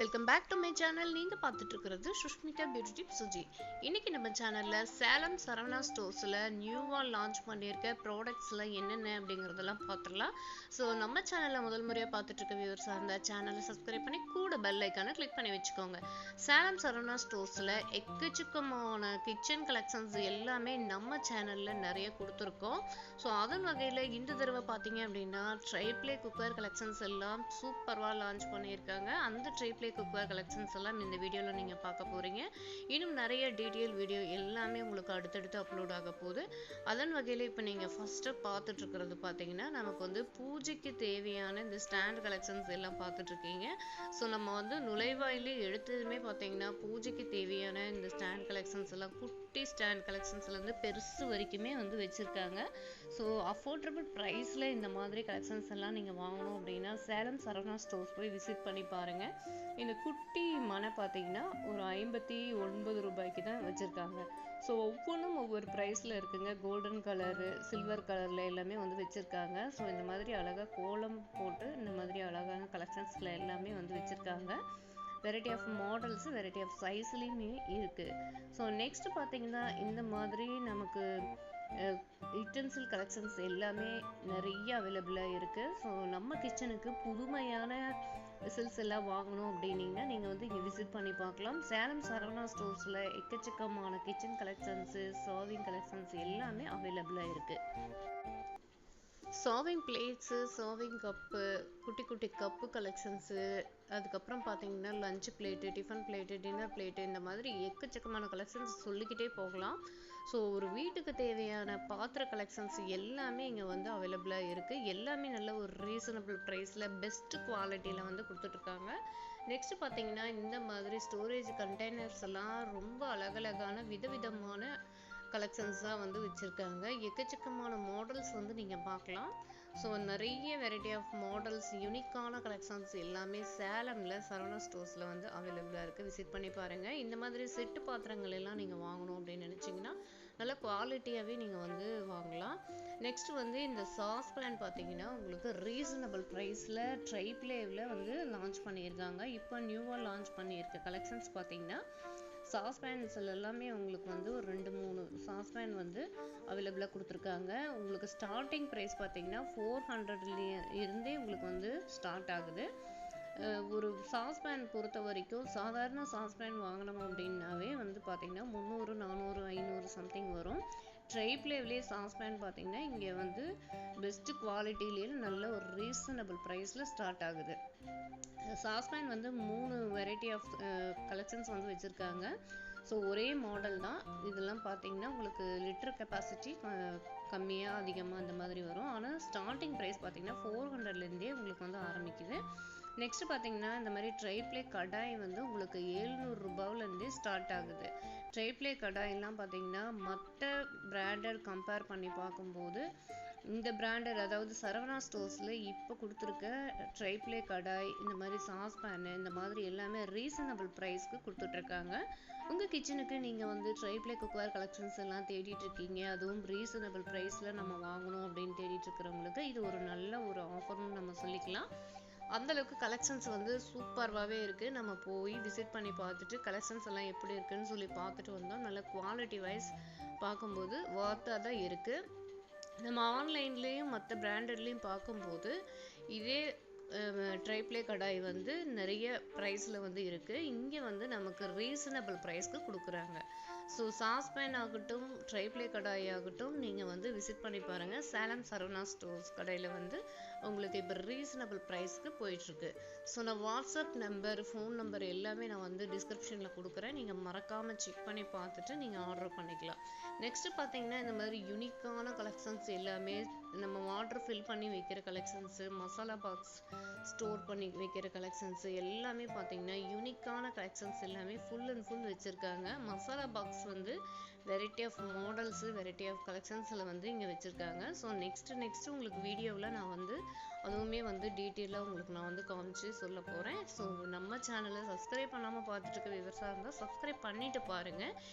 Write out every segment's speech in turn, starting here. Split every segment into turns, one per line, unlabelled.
Welcome back to my channel. நீங்கள் பார்த்துட்டு இருக்கிறது சுஷ்மிதா பியூட்டி டிப் சுஜி. இன்னைக்கு நம்ம சேனலில் சேலம் சரவணா ஸ்டோர்ஸில் நியூவாக லான்ச் பண்ணியிருக்க ப்ராடக்ட்ஸ்லாம் என்னென்ன அப்படிங்கிறதெல்லாம் பார்த்துடலாம். ஸோ நம்ம சேனலில் முதல் முறையாக பார்த்துட்டு இருக்க வியூவர்ஸாக இருந்தால் சேனலை சப்ஸ்கிரைப் பண்ணி கூட பெல் ஐக்கானை கிளிக் பண்ணி வச்சுக்கோங்க. சேலம் சரவணா ஸ்டோர்ஸில் எக்கச்சக்கமான கிச்சன் கலெக்ஷன்ஸ் எல்லாமே நம்ம சேனலில் நிறைய கொடுத்துருக்கோம். ஸோ அதன் வகையில் இந்த தடவை பார்த்தீங்க அப்படின்னா ட்ரைப்ளே குக்கர் கலெக்ஷன்ஸ் எல்லாம் சூப்பராக லான்ச் பண்ணியிருக்காங்க. அந்த ட்ரைப்ளே குக்வேர் கலெக்ஷன்ஸ் எல்லாம் இந்த வீடியோவில் நீங்கள் பார்க்க போகிறீங்க. இன்னும் நிறைய டீட்டெயில் வீடியோ எல்லாமே உங்களுக்கு அடுத்தடுத்து அப்லோட் ஆக போகுது. அதன் வகையில் இப்போ நீங்கள் ஃபஸ்ட்டு பார்த்துட்ருக்கிறது பார்த்தீங்கன்னா நமக்கு வந்து பூஜைக்கு தேவையான இந்த ஸ்டாண்ட் கலெக்ஷன்ஸ் எல்லாம் பார்த்துட்ருக்கீங்க. ஸோ நம்ம வந்து நுழைவாயிலே எடுத்ததுமே பார்த்தீங்கன்னா பூஜைக்கு தேவையான இந்த ஸ்டாண்ட் கலெக்ஷன்ஸ் எல்லாம் குட்டி ஸ்டாண்ட் கலெக்ஷன்ஸ்லேருந்து பெருசு வரைக்குமே வந்து வச்சுருக்காங்க. ஸோ அஃபோர்டபுள் ப்ரைஸில் இந்த மாதிரி கலெக்ஷன்ஸ் எல்லாம் நீங்கள் வாங்கணும் அப்படின்னா சேலம் சரவணா ஸ்டோர்ஸ் போய் விசிட் பண்ணி பாருங்கள். இந்த குட்டி மனை பார்த்தீங்கன்னா ஒரு 59 ரூபாய்க்கு தான் வச்சுருக்காங்க. ஸோ ஒவ்வொன்றும் ஒவ்வொரு ப்ரைஸில் இருக்குங்க. கோல்டன் கலரு, சில்வர் கலரில் எல்லாமே வந்து வச்சுருக்காங்க. ஸோ இந்த மாதிரி அழகாக கோலம் போட்டு இந்த மாதிரி அழகான கலெக்ஷன்ஸில் எல்லாமே வந்து வச்சுருக்காங்க. Variety of models, variety of சைஸ்லேயுமே இருக்குது. ஸோ நெக்ஸ்ட் பார்த்தீங்கன்னா இந்த மாதிரி நமக்கு யுட்டென்சில் கலெக்ஷன்ஸ் எல்லாமே நிறைய அவைலபிளாக இருக்குது. ஸோ நம்ம கிச்சனுக்கு புதுமையான வெசல்ஸ் எல்லாம் வாங்கணும் அப்படின்னீங்கன்னா நீங்கள் வந்து இங்கே விசிட் பண்ணி பார்க்கலாம். சேலம் சரவணா ஸ்டோர்ஸில் எக்கச்சக்கமான கிச்சன் கலெக்ஷன்ஸு, சர்விங் கலெக்ஷன்ஸ் எல்லாமே அவைலபிளாக இருக்குது. சர்விங் பிளேட்ஸு, சர்விங் கப்பு, குட்டி குட்டி கப்பு கலெக்ஷன்ஸு, அதுக்கப்புறம் பார்த்தீங்கன்னா lunch plate, tiffin plate, dinner plate, இந்த மாதிரி எக்கச்சக்கமான கலெக்ஷன்ஸ் சொல்லிக்கிட்டே போகலாம். ஸோ ஒரு வீட்டுக்கு தேவையான பாத்திர கலெக்ஷன்ஸ் எல்லாமே இங்கே வந்து அவைலபிளாக இருக்குது. எல்லாமே நல்ல ஒரு ரீசனபிள் ப்ரைஸில் பெஸ்ட் குவாலிட்டியில் வந்து கொடுத்துட்ருக்காங்க. நெக்ஸ்ட் பார்த்தீங்கன்னா இந்த மாதிரி ஸ்டோரேஜ் கண்டெய்னர்ஸ் எல்லாம் ரொம்ப அழகழகான விதவிதமான கலெக்ஷன்ஸ் தான் வந்து வச்சுருக்காங்க. எக்கச்சக்கமான மாடல்ஸ் வந்து நீங்கள் பார்க்கலாம். ஸோ நிறைய வெரைட்டி ஆஃப் மாடல்ஸ், யூனிக்கான கலெக்ஷன்ஸ் எல்லாமே சேலமில் சரவணா ஸ்டோர்ஸில் வந்து அவைலபிளாக இருக்குது. விசிட் பண்ணி பாருங்கள். இந்த மாதிரி செட்டு பாத்திரங்கள் எல்லாம் நீங்கள் வாங்கணும் அப்படின்னு நினச்சிங்கன்னா நல்ல குவாலிட்டியாகவே நீங்கள் வந்து வாங்கலாம். நெக்ஸ்ட் வந்து இந்த சாஸ் பேன் பார்த்தீங்கன்னா உங்களுக்கு ரீசனபிள் ப்ரைஸில் ட்ரைப்ளேவில் வந்து லான்ச் பண்ணியிருக்காங்க. இப்போ நியூவாக லான்ச் பண்ணியிருக்க கலெக்ஷன்ஸ் பார்த்தீங்கன்னா சாஸ்பேன்ஸ் எல்லாமே உங்களுக்கு வந்து ஒரு 2-3 சாஸ்பேன் வந்து அவைலபிளாக கொடுத்துருக்காங்க. உங்களுக்கு ஸ்டார்டிங் ப்ரைஸ் பார்த்தீங்கன்னா 400 இருந்தே உங்களுக்கு வந்து ஸ்டார்ட் ஆகுது. ஒரு சாஸ்பேன் பொறுத்த வரைக்கும் சாதாரண சாஸ்பேன் வாங்கினோம் அப்படின்னாவே வந்து பார்த்தீங்கன்னா 300, 400, 500 சம்திங் வரும். ட்ரைப்ளேவ்லேயே சாஸ்பேன் பார்த்தீங்கன்னா இங்கே வந்து பெஸ்ட்டு குவாலிட்டிலேயே நல்ல ஒரு ரீசனபிள் ப்ரைஸில் ஸ்டார்ட் ஆகுது. சாஸ்பேன் வந்து 3 வெரைட்டி ஆஃப் கலெக்ஷன்ஸ் வந்து வச்சுருக்காங்க. ஸோ ஒரே மாடல் தான். இதெல்லாம் பார்த்தீங்கன்னா உங்களுக்கு லிட்டர் கெப்பாசிட்டி கம்மியாக அதிகமாக அந்த மாதிரி வரும். ஆனால் ஸ்டார்டிங் ப்ரைஸ் பார்த்தீங்கன்னா 400லேருந்தே உங்களுக்கு வந்து ஆரம்பிக்குது. நெக்ஸ்ட் பார்த்தீங்கன்னா இந்த மாதிரி ட்ரைப்ளே கடாய் வந்து உங்களுக்கு 700 ரூபாயிலேருந்தே ஸ்டார்ட் ஆகுது. ட்ரைப்ளே கடாயெல்லாம் பார்த்தீங்கன்னா மற்ற பிராண்டட் கம்பேர் பண்ணி பார்க்கும்போது இந்த பிராண்டட், அதாவது சரவணா ஸ்டோர்ஸில் இப்போ கொடுத்துருக்க ட்ரைப்ளே கடாய், இந்த மாதிரி சாஸ்பேனு, இந்த மாதிரி எல்லாமே ரீசனபிள் ப்ரைஸ்க்கு கொடுத்துட்ருக்காங்க. உங்கள் கிச்சனுக்கு நீங்கள் வந்து ட்ரைப்ளே குக்வேர் கலெக்ஷன்ஸ் எல்லாம் தேடிட்டு இருக்கீங்க, அதுவும் ரீசனபிள் ப்ரைஸில் நம்ம வாங்கணும் அப்படின்னு தேடிட்டு இருக்கிறவங்களுக்கு இது ஒரு நல்ல ஒரு ஆஃபர்னு நம்ம சொல்லிக்கலாம். அந்தளவுக்கு கலெக்ஷன்ஸ் வந்து சூப்பராகவே இருக்குது. நம்ம போய் விசிட் பண்ணி பார்த்துட்டு கலெக்ஷன்ஸ் எல்லாம் எப்படி இருக்குன்னு சொல்லி பார்த்துட்டு வந்தோம். நல்ல குவாலிட்டி வைஸ் பார்க்கும்போது ஒர்த்தாக தான் இருக்குது. நம்ம ஆன்லைன்லேயும் மற்ற பிராண்டட்லேயும் பார்க்கும்போது இதே ட்ரைப்ளே கடாய் வந்து நிறைய ப்ரைஸில் வந்து இருக்குது. இங்கே வந்து நமக்கு ரீசனபிள் ப்ரைஸ்க்கு கொடுக்குறாங்க. ஸோ சாஸ்பேன் ஆகட்டும், ட்ரைப்ளே கடாய் ஆகட்டும், நீங்கள் வந்து விசிட் பண்ணி பாருங்கள். சேலம் சரவணா ஸ்டோர்ஸ் கடையில் வந்து உங்களுக்கு இப்போ ரீசனபிள் ப்ரைஸ்க்கு போயிட்டுருக்கு. ஸோ நான் வாட்ஸ்அப் நம்பர், ஃபோன் நம்பர் எல்லாமே நான் வந்து டிஸ்கிரிப்ஷனில் கொடுக்குறேன். நீங்கள் மறக்காமல் செக் பண்ணி பார்த்துட்டு நீங்கள் ஆர்டர் பண்ணிக்கலாம். நெக்ஸ்ட்டு பார்த்தீங்கன்னா இந்த மாதிரி யூனிக்கான கலெக்ஷன்ஸ் எல்லாமே நம்ம வாட்டர் ஃபில் பண்ணி வைக்கிற கலெக்ஷன்ஸு, மசாலா பாக்ஸ் ஸ்டோர் பண்ணி வைக்கிற கலெக்ஷன்ஸு எல்லாமே பார்த்தீங்கன்னா யூனிக்கான கலெக்ஷன்ஸ் எல்லாமே ஃபுல் அண்ட் ஃபுல் வச்சுருக்காங்க. மசாலா பாக்ஸ் வந்து variety of models, variety of கலெக்ஷன்ஸில் வந்து இங்கே வச்சுருக்காங்க. ஸோ நெக்ஸ்ட்டு உங்களுக்கு வீடியோவில் நான் வந்து அதுவுமே வந்து டீட்டெயிலாக உங்களுக்கு நான் வந்து காமிச்சு சொல்ல போகிறேன். ஸோ நம்ம நம்ம சேனலை சப்ஸ்கிரைப் பண்ணாமல் பார்த்துட்டு இருக்க விவசாயம் இருந்தால் சப்ஸ்கிரைப் பண்ணிட்டு பாருங்க.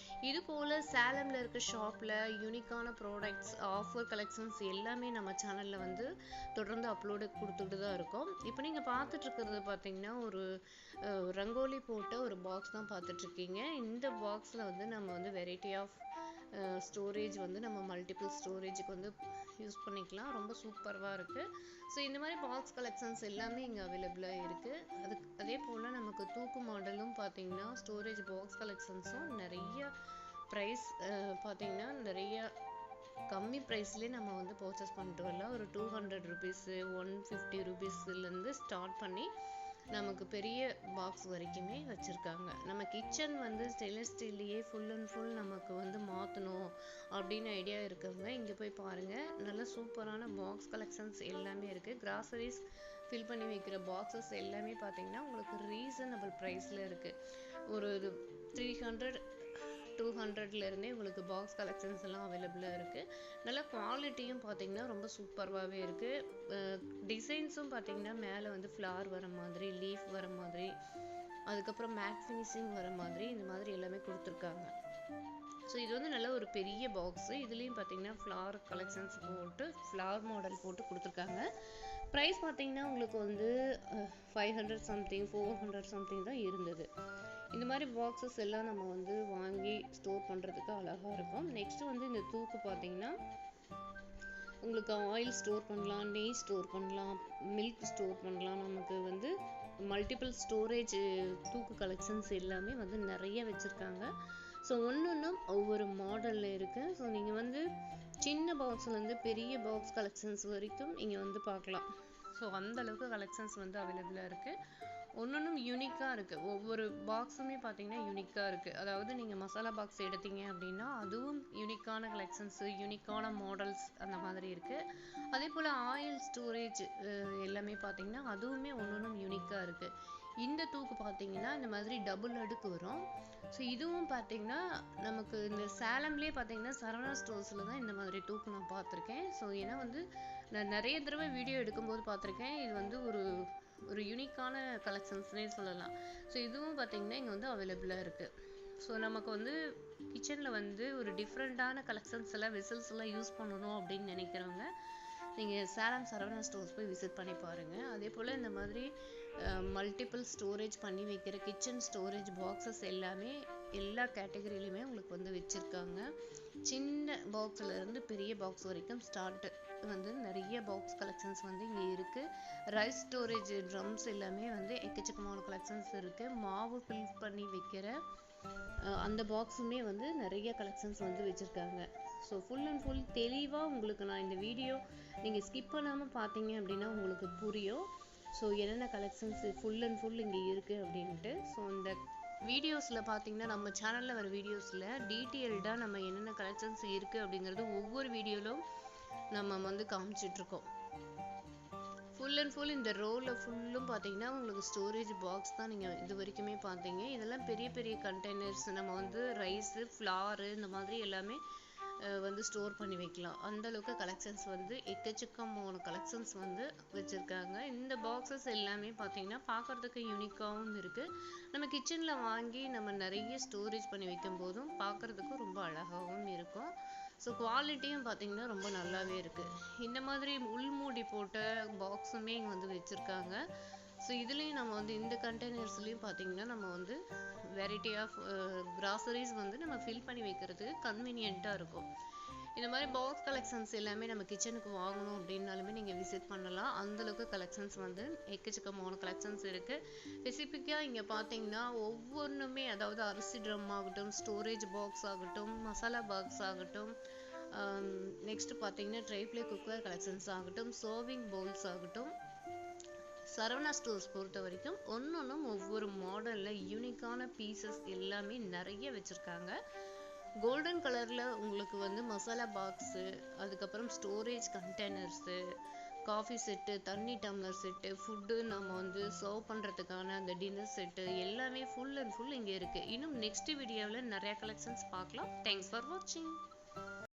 இது போல் சேலமில் இருக்க ஷாப்பில் யூனிக்கான ப்ராடக்ட்ஸ் ஆஃபர் கலெக்ஷன்ஸ் எல்லாமே நம்ம சேனலில் வந்து தொடர்ந்து அப்லோடு கொடுத்துட்டு தான் இருக்கோம். இப்போ நீங்கள் பார்த்துட்டு இருக்கிறது பார்த்தீங்கன்னா ஒரு ரங்கோலி போட்ட ஒரு பாக்ஸ் தான் பார்த்துட்ருக்கீங்க. இந்த பாக்ஸில் வந்து நம்ம வந்து வெரைட்டி ஆஃப் ஸ்டோரேஜ் வந்து நம்ம மல்டிபிள் ஸ்டோரேஜுக்கு வந்து யூஸ் பண்ணிக்கலாம். ரொம்ப சூப்பராக இருக்குது. ஸோ இந்த மாதிரி பாக்ஸ் கலெக்ஷன்ஸ் எல்லாமே இங்கே அவைலபிளாக இருக்குது. அதே போல் நமக்கு தூக்கு மாடலும் பார்த்தீங்கன்னா ஸ்டோரேஜ் பாக்ஸ் கலெக்ஷன்ஸும் நிறைய ப்ரைஸ் பார்த்தீங்கன்னா நிறைய கம்மி ப்ரைஸ்லேயே நம்ம வந்து பர்ச்சேஸ் பண்ணிட்டு வரலாம். ஒரு 200 ருபீஸு 150 ருபீஸ்லேருந்து ஸ்டார்ட் பண்ணி நமக்கு பெரிய பாக்ஸ் வரைக்குமே வச்சுருக்காங்க. நம்ம கிச்சன் வந்து ஸ்டெயின்லெஸ் ஸ்டீல்லையே ஃபுல் அண்ட் ஃபுல் நமக்கு வந்து மாற்றணும் அப்படின்னு ஐடியா இருக்கவங்க இங்கே போய் பாருங்கள். நல்ல சூப்பரான பாக்ஸ் கலெக்ஷன்ஸ் எல்லாமே இருக்குது. கிராசரிஸ் ஃபில் பண்ணி வைக்கிற பாக்ஸஸ் எல்லாமே பார்த்தீங்கன்னா உங்களுக்கு ரீசனபிள் ப்ரைஸில் இருக்குது. ஒரு 300 200லேருந்தே உங்களுக்கு பாக்ஸ் கலெக்ஷன்ஸ் எல்லாம் அவைலபிளாக இருக்குது. நல்ல குவாலிட்டியும் பார்த்தீங்கன்னா ரொம்ப சூப்பராகவே இருக்குது. டிசைன்ஸும் பார்த்தீங்கன்னா மேலே வந்து ஃப்ளவர் வர மாதிரி, லீஃப் வர மாதிரி, அதுக்கப்புறம் மேட் ஃபினிஷிங் வர மாதிரி இந்த மாதிரி எல்லாமே கொடுத்துருக்காங்க. ஸோ இது வந்து நல்ல ஒரு பெரிய பாக்ஸு. இதுலேயும் பார்த்தீங்கன்னா ஃப்ளவர் கலெக்ஷன்ஸ் போட்டு ஃப்ளவர் மாடல் போட்டு கொடுத்துருக்காங்க. ப்ரைஸ் பார்த்தீங்கன்னா உங்களுக்கு வந்து 500 சம்திங் 400 சம்திங் தான் இருந்தது. இந்த மாதிரி பாக்ஸஸ் எல்லாம் நம்ம வந்து வாங்கி ஸ்டோர் பண்ணுறதுக்கு அழகாக இருக்கும். நெக்ஸ்ட் வந்து இந்த தூக்கு பார்த்தீங்கன்னா உங்களுக்கு ஆயில் ஸ்டோர் பண்ணலாம், நெய் ஸ்டோர் பண்ணலாம், மில்க் ஸ்டோர் பண்ணலாம். நமக்கு வந்து மல்டிபிள் ஸ்டோரேஜ் தூக்கு கலெக்ஷன்ஸ் எல்லாமே வந்து நிறைய வச்சுருக்காங்க. ஸோ ஒன்றும் ஒவ்வொரு மாடலில் இருக்குது. ஸோ நீங்கள் வந்து சின்ன பாக்ஸ்லேருந்து பெரிய பாக்ஸ் கலெக்ஷன்ஸ் வரைக்கும் இங்கே வந்து பார்க்கலாம். ஸோ அந்தளவுக்கு கலெக்ஷன்ஸ் வந்து அவைலபிளாக இருக்குது. ஒன்றும் யூனிக்காக இருக்குது. ஒவ்வொரு பாக்ஸுமே பார்த்தீங்கன்னா யூனிக்காக இருக்குது. அதாவது நீங்கள் மசாலா பாக்ஸ் எடுத்தீங்க அப்படின்னா அதுவும் யூனிக்கான கலெக்ஷன்ஸு, யூனிக்கான மாடல்ஸ் அந்த மாதிரி இருக்குது. அதே போல் ஆயில் ஸ்டோரேஜ் எல்லாமே பார்த்தீங்கன்னா அதுவுமே ஒன்றும் யூனிக்காக இருக்குது. இந்த தூக்கு பார்த்தீங்கன்னா இந்த மாதிரி டபுள் அடுக்கு வரும். ஸோ இதுவும் பார்த்தீங்கன்னா நமக்கு இந்த சேலம்லேயே பார்த்தீங்கன்னா சரவணா ஸ்டோர்ஸில் தான் இந்த மாதிரி தூக்கு நான் பார்த்துருக்கேன். ஸோ ஏன்னா வந்து நான் நிறைய தடவை வீடியோ எடுக்கும்போது பார்த்துருக்கேன். இது வந்து ஒரு யூனிக்கான கலெக்ஷன்ஸ்னே சொல்லலாம். ஸோ இதுவும் பார்த்தீங்கன்னா இங்கே வந்து அவைலபிளாக இருக்குது. ஸோ நமக்கு வந்து கிச்சனில் வந்து ஒரு டிஃப்ரெண்ட்டான கலெக்ஷன்ஸ் எல்லாம் விசில்ஸ் எல்லாம் யூஸ் பண்ணணும் அப்படின்னு நினைக்கிறவங்க நீங்கள் சேலம் சரவணா ஸ்டோர்ஸ் போய் விசிட் பண்ணி பாருங்கள். அதே போல் இந்த மாதிரி மல்டிபிள் ஸ்டோரேஜ் பண்ணி வைக்கிற கிச்சன் ஸ்டோரேஜ் பாக்ஸஸ் எல்லாமே எல்லா கேட்டகரியிலுமே உங்களுக்கு வந்து வச்சுருக்காங்க. சின்ன பாக்ஸ்லேருந்து பெரிய பாக்ஸ் வரைக்கும் ஸ்டார்ட்டு வந்து நிறைய பாக்ஸ் கலெக்ஷன்ஸ் வந்து இங்கே இருக்குது. ரைஸ் ஸ்டோரேஜ் ட்ரம்ஸ் எல்லாமே வந்து எக்கச்சக்கமான கலெக்ஷன்ஸ் இருக்குது. மாவு ஃபில் பண்ணி வைக்கிற அந்த பாக்ஸுமே வந்து நிறைய கலெக்ஷன்ஸ் வந்து வச்சுருக்காங்க. ஸோ ஃபுல் அண்ட் ஃபுல் தெளிவாக உங்களுக்கு நான் இந்த வீடியோ நீங்கள் ஸ்கிப் பண்ணாமல் பார்த்தீங்க அப்படின்னா உங்களுக்கு புரியும். ஸோ என்னென்ன கலெக்ஷன்ஸ் ஃபுல் அண்ட் ஃபுல் இங்கே இருக்குது அப்படின்ட்டு. ஸோ இந்த வீடியோஸில் பார்த்தீங்கன்னா நம்ம சேனலில் வர வீடியோஸில் டீட்டெயில்டாக நம்ம என்னென்ன கலெக்ஷன்ஸ் இருக்குது அப்படிங்கிறது ஒவ்வொரு வீடியோவிலும் நம்ம வந்து காமிச்சிட்ருக்கோம். ஃபுல் அண்ட் ஃபுல் இந்த ரோவில் ஃபுல்லும் பார்த்தீங்கன்னா உங்களுக்கு ஸ்டோரேஜ் பாக்ஸ் தான் நீங்கள் இது வரைக்குமே பார்த்தீங்க. இதெல்லாம் பெரிய பெரிய கண்டெய்னர்ஸ் நம்ம வந்து ரைஸு, ஃப்ளாரு இந்த மாதிரி எல்லாமே வந்து ஸ்டோர் பண்ணி வைக்கலாம். அந்தளவுக்கு கலெக்ஷன்ஸ் வந்து எக்கச்சக்கமான கலெக்ஷன்ஸ் வந்து வச்சுருக்காங்க. இந்த பாக்ஸஸ் எல்லாமே பார்த்தீங்கன்னா பார்க்குறதுக்கு யூனிக்காகவும் இருக்குது. நம்ம கிச்சனில் வாங்கி நம்ம நிறைய ஸ்டோரேஜ் பண்ணி வைக்கும் போதும் பார்க்குறதுக்கு ரொம்ப அழகாகவும் இருக்கும். ஸோ குவாலிட்டியும் பார்த்தீங்கன்னா ரொம்ப நல்லாவே இருக்குது. இந்த மாதிரி உள்மூடி போட்ட பாக்ஸுமே இங்கே வந்து வச்சுருக்காங்க. ஸோ இதுலேயும் நம்ம வந்து இந்த கண்டெய்னர்ஸ்லேயும் பார்த்தீங்கன்னா நம்ம வந்து வெரைட்டி ஆஃப் கிராசரிஸ் வந்து நம்ம ஃபில் பண்ணி வைக்கிறதுக்கு கன்வீனியண்ட்டாக இருக்கும். இந்த மாதிரி பாக்ஸ் கலெக்ஷன்ஸ் எல்லாமே நம்ம கிச்சனுக்கு வாங்கணும் அப்படின்னாலுமே நீங்கள் விசிட் பண்ணலாம். அந்தளவுக்கு கலெக்ஷன்ஸ் வந்து எக்கச்சக்கமான கலெக்ஷன்ஸ் இருக்குது. ஸ்பெசிஃபிக்காக இங்கே பார்த்தீங்கன்னா ஒவ்வொன்றுமே அதாவது அரிசி ட்ரம் ஆகட்டும், ஸ்டோரேஜ் பாக்ஸ் ஆகட்டும், மசாலா பாக்ஸ் ஆகட்டும், நெக்ஸ்ட் பார்த்தீங்கன்னா ட்ரைப்ளே குக்கர் கலெக்ஷன்ஸ் ஆகட்டும், சர்விங் பவுல்ஸ் ஆகட்டும், சரவணா ஸ்டோர்ஸ் பொறுத்த வரைக்கும் ஒன்றும் ஒவ்வொரு மாடலில் யூனிக்கான பீசஸ் எல்லாமே நிறைய வச்சுருக்காங்க. கோல்டன் கலரில் உங்களுக்கு வந்து மசாலா பாக்ஸு, அதுக்கப்புறம் ஸ்டோரேஜ் கண்டெய்னர்ஸு, காஃபி செட்டு, தண்ணி டம்ளர் செட்டு, ஃபுட்டு நம்ம வந்து சர்வ் பண்ணுறதுக்கான அந்த டின்னர் செட்டு எல்லாமே ஃபுல் அண்ட் ஃபுல் இங்கே இருக்குது. இன்னும் நெக்ஸ்ட் வீடியோவில் நிறையா கலெக்ஷன்ஸ் பார்க்கலாம். தேங்க்ஸ் ஃபார் வாட்சிங்.